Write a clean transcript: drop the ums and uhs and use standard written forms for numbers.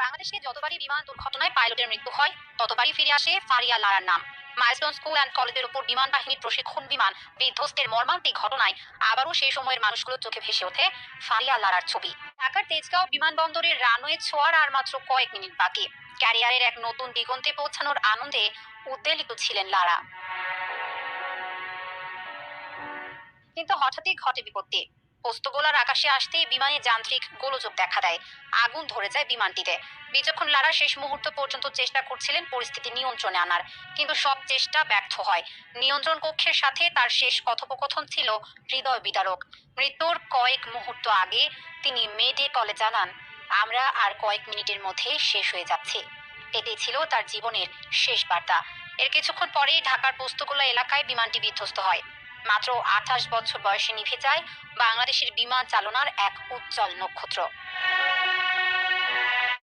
বাংলাদেশে যতবারই বিমান দুর্ঘটনায় পাইলটের মৃত্যু হয় ততবারই ফিরে আসে ফারিয়া লারার নাম। মাইলস্টোন স্কুল অ্যান্ড কলেজের উপর বিমান বাহিনীর প্রশিক্ষণ বিমান বিধ্বস্তের মর্মান্তিক ঘটনায় আবারও সেই সময়ের মানুষগুলোর চোখে ভেসে ওঠে ফারিয়া লারার ছবি। ঢাকার তেজগাঁও বিমানবন্দরের রানওয়ে ছোঁয়ার আর মাত্র কয়েক মিনিট বাকি। ক্যারিয়ারের এক নতুন দিগন্তে পৌঁছানোর আনন্দে উদ্বেলিত ছিলেন লারা, কিন্তু হঠাৎই ঘটে বিপত্তি। পোস্তগোলার আকাশে আসতেই বিমানের যান্ত্রিক গোলযোগ দেখা দেয়, আগুন ধরে যায় বিমানটিতে। বিচক্ষণ লারা শেষ মুহূর্ত পর্যন্ত চেষ্টা করছিলেন পরিস্থিতি নিয়ন্ত্রণে আনার, কিন্তু সব চেষ্টা ব্যর্থ হয়। নিয়ন্ত্রণ কক্ষের সাথে তার শেষ কথোপকথন ছিল হৃদয় বিদারক। মৃত্যুর কয়েক মুহূর্ত আগে তিনি মেডে কলে জানান, আমরা আর কয়েক মিনিটের মধ্যে শেষ হয়ে যাচ্ছি। এটাই ছিল তার জীবনের শেষ বার্তা। এর কিছুক্ষণ পরেই ঢাকার পোস্তগোলা এলাকায় বিমানটি বিধ্বস্ত হয়। মাত্র 28 বছর বয়সে নিভে যায় বাংলাদেশের বিমান চালনার এক উজ্জ্বল নক্ষত্র।